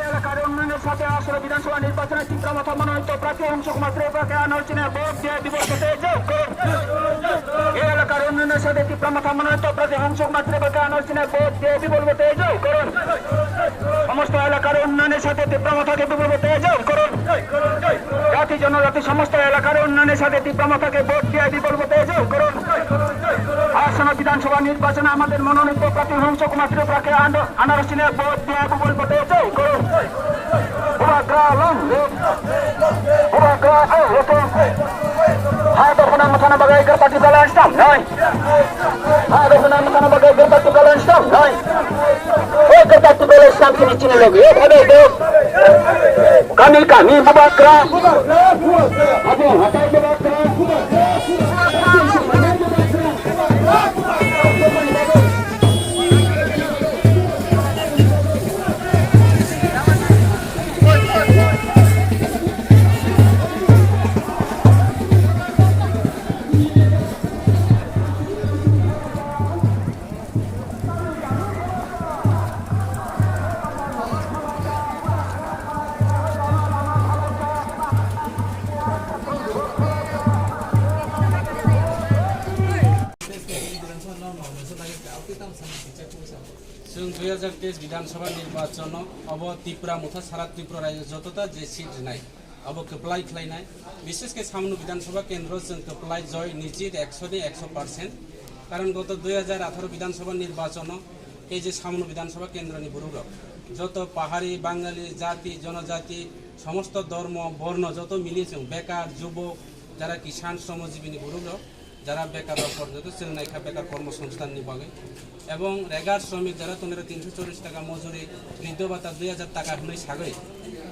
এলাকার উন্নয়নের সাথে আসলে বিধানসভা নির্বাচনের তীব্রমাত্রা মনোনীত প্রার্থী অংশকুমার ত্রিপুরাকে আনোচনে ভোট দিয়ে দিবস হতে এই এলাকার উন্নয়নের সাথে তীব্রমাত্রা মনোনীত প্রার্থী অংশকুমার ত্রিপুরাকে আনোচনে ভোট দিয়ে বিপুল ভোটে জয় করুন। সমস্ত এলাকার উন্নয়নের সাথে তীব্রমাত্রাকে বিপুল ভোটে জয় করুন। জাতি জনজাতি সমস্ত এলাকার উন্নয়নের সাথে তীব্রমাত্রাকে ভোট দিয়ে বিপুল ভোটে জয় করুন। আসন্ন বিধানসভা নির্বাচনে আমাদের মনোনীত প্রার্থী অংশকুমার ত্রিপুরাকে আনারসিনে ভোট দিয়ে বিপুল ভোটে জয় করুন। Ada pun nama bagai gerpati balance tam, nai. Ada pun nama bagai gerpati balance tam, nai. Oh gerpati balance tam sini sini lagi. Ada itu. Kami Bubakra. Abu Hatai Bubakra. जों 2023 विधानसभा निर्वाचन अब त्रिपुरा मुथा सारा त्रिपुरा राज्य जतता जे seat नाय अब कप्लाई खालायनाय विशेषके सामनु विधानसभा केन्द्र जों कप्लाई जय निश्चित 100% कारण गत 2018 विधानसभा निर्वाचन এই যে সামनु विधानसभा केन्द्रनि बुरुग যত পাহাড়ি বাঙালি জাতি জনজাতি সমস্ত ধর্ম বর্ণ যত মিলিয়েছে বেকার যুবক যারা কিষাণ শ্রমজীবী বুরুগ যারা বেকার পর্যন্ত চেন্নাইখা বেকার কর্মসংস্থান নিবাগে এবং রেগার শ্রমিক যারা তোমরা 340 টাকা মজুরি বৃদ্ধ ভাতা 2000 টাকা হলে সাগে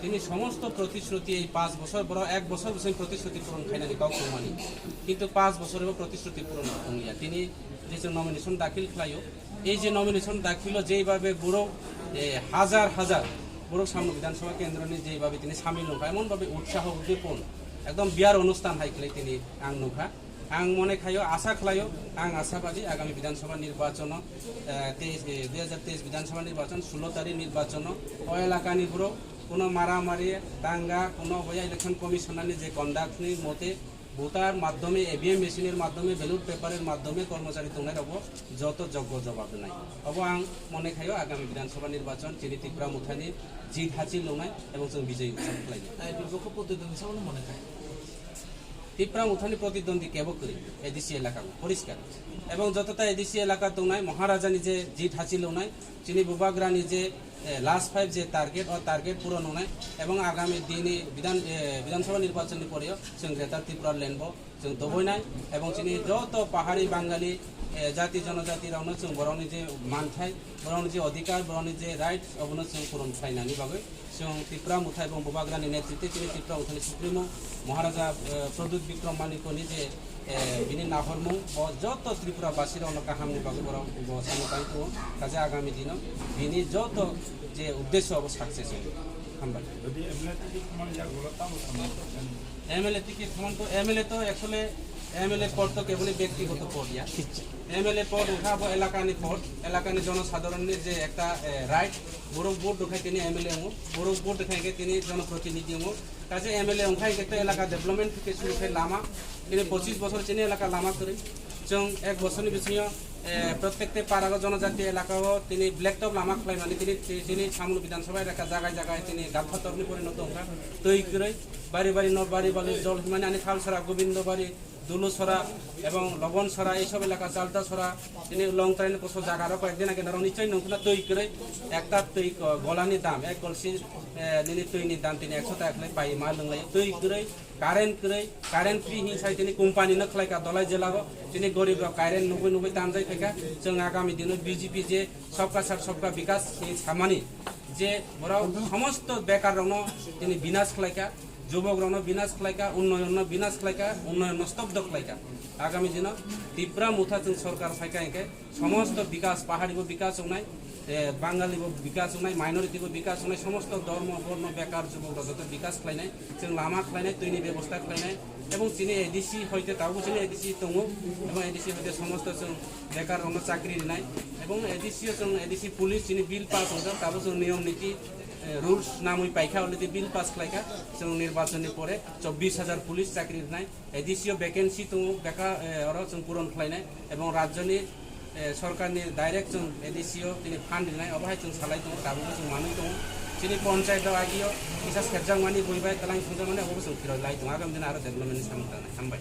তিনি সমস্ত প্রতিশ্রুতি এই 5 বছর বড় 1 বছর বসে প্রতিশ্রুতি পূরণ খাইনানি কাউ কমানি কিন্তু 5 বছরেও প্রতিশ্রুতি পূরণ হইয়া তিনি যে নমিনেশন দাখিল খাইও এই যে নমিনেশন দাখিল যেইভাবে বুড়ো হাজার হাজার বুড়ো সামনে বিধানসভা কেন্দ্রনি যেইভাবে তিনি সামিল নৌকা এমনভাবে উৎসাহ উদ্দীপন একদম বিয়ার অনুষ্ঠান হাইখলাই তিনি আং নৌকা आं मने खायो आशा खालायो आं आशाबादी आगामी विधानसभा निर्वाचन 2023 विधानसभा निर्वाचन 16 तारिख निर्वाचन ओ एलाकानि बुरो कोनो मारामारि दांगा कोनो बया इलेक्शन कमिशनारनि जे कन्डाक्टनि मते भोटार माध्यमे एबिएम मेशिनेर माध्यमे बैलट पेपारेर माध्यमे कर्मचारी तंनाय रब যত যোগ্য জবাব নাই अब आं मने खायो आगामी विधानसभा निर्वाचन चिनि त्रिपुरा मुथानि जित हासिल लौनाय এবং जों বিজয়ী উৎসব খালাयो এই বিপক্ষ প্রতিদ্বন্দ্বী সামনে মনে খায় त्रिपुरा मुथानि प्रतिद्वंदी केबो करी एडिसी एलाका परिष्कार এবং যতটা एडिसी एलाका दंनाय महाराजा निजे जित हासिल होनाय चिनि बुबाग्रानि जे लास्ट 5 जे टार्गेट और टार्गेट पूरण होनाय এবং आगामी दिने विधानसभा निर्वाचननि परेও जों ग्रेटार त्रिपुरा लेनबो जों दबयनाय এবং चिनि যত পাহাড়ি বাঙালি জাতি জনজাতি রাवनो जों बर'नि जे मानथाय बर'नि जे अधिकार बर'नि जे राइट अबनो जों पूरण खालायनायनि बागै जों त्रिपुरा मुथा এবং बुबाग्रानि नेतृत्वे चिनि त्रिपुरा मुथानि सुप्रिमो महाराजा प्रदुत विक्रम मानिकनि जे बिनि नाहरमु যত त्रिपुराबासिर अन काहामनि बागै बर' सानबाय दङ काजे आगामी दिनाव बिनि যত जे उद्देश्य अब सक्सेस হবে हामबाय যদি এমএলএ টিকিট সমান জায়গাগুলো তাও এমএলএ টিকিট সমান তো এমএলএ তো एक्चुअली एमएलए पद तो केवल व्यक्तिगत पद या एमएलए पद उठाबो एलाकानि पद एलाकानि जनसाधारणनि जे एकटा राइट बरफ भोट देखाय तिनि एमएलए हूँ बरफ भोट देखायके तिनि जनप्रतिनिधि हूँ काजे एमएलए उठाय एकटा एलाका डेभलपमेन्ट के सुनिफ्राय लामा तिनि 25 बছর चिनि एलाका लामा करि जों 1 বছরनि बिथिङाव प्रत्येकटे पाराग जनजाति एलाकाव तिनि ब्लेकटप लामा खालायनानै तिनि सामनु विधानसभा एलाका जागाय जागाय तिनि गालफाटरनि परिणत होगा तै गरै बारि बारि न बारि बारि जल हिमानि थालसरा गोविंदबारि दुलुसरा এবং লবণসরা এইসব এলাকা চালতাছড়া তিনি লং ট্রেন কোসো জায়গার কয়েকদিন আগে ধরো নিশ্চয় নৌকা তৈ করে একটা তৈ গলানি দাম এক গলসি নিনি তৈনি দাম তিনি 100 টাকা পাই মা লোংলাই তৈ করে কারেন্ট ফ্রি হিসাবে তিনি কোম্পানি ন খালাইকা দলাই জেলাগো তিনি গরিব কারেন্ট 90 দাম যাই থাকা जों আগামী দিনে বিজেপি যে সবকা সাথ সবকা বিকাশ এই সামানি যে বড় সমস্ত বেকার রণ তিনি বিনাশ খালাইকা যুবক রণ বিনাশ খালাইকা উন্নয়ন স্তব্ধ খালাইকা आगामी दिन त्रिपुरा मुथा जों सरकार फायखायके समस्त विकास पहाड़ी विकास होनाय बांगाली विकास होनाय माइनरिटी विकास होनाय समस्त धर्म बर्ण बेकार जुबक रजत विकास खालायनाय जों लामा खालायनाय दैनि बेबस्था खालायनाय এবং চিনি এডিসি হইতে তাও চিনি এডিসি দङ এবং এডিসি হইতে সমস্ত जों বেকার রঙ চাকরি নাই এবং এডিসিও जों এডিসি পুলিশ চিনি বিল পাস হতো তাও जों নিয়ম নীতি রুলস নামই পাইখা অলরেডি বিল পাস খালাইখা जों নির্বাচনের পরে 24,000 পুলিশ চাকরি নাই এডিসিও ভ্যাকেন্সি দङ বেকার আরো जों পূরণ খালাইনাय এবং রাজ্যনি সরকারनि ডাইরেক্ট जों एडिसिओ তিনি ফান্ড দিনাय अबहाय जों सालाय दङ दाबो जों मानै दङ चिनि पंचायत आगियो किसा सेबजांमानि बयबाय तलां खुंजामानि अबो जों फिराय लाय दङ आगाम दिन आरो डेभलपमेन्ट सामथानाय हामबाय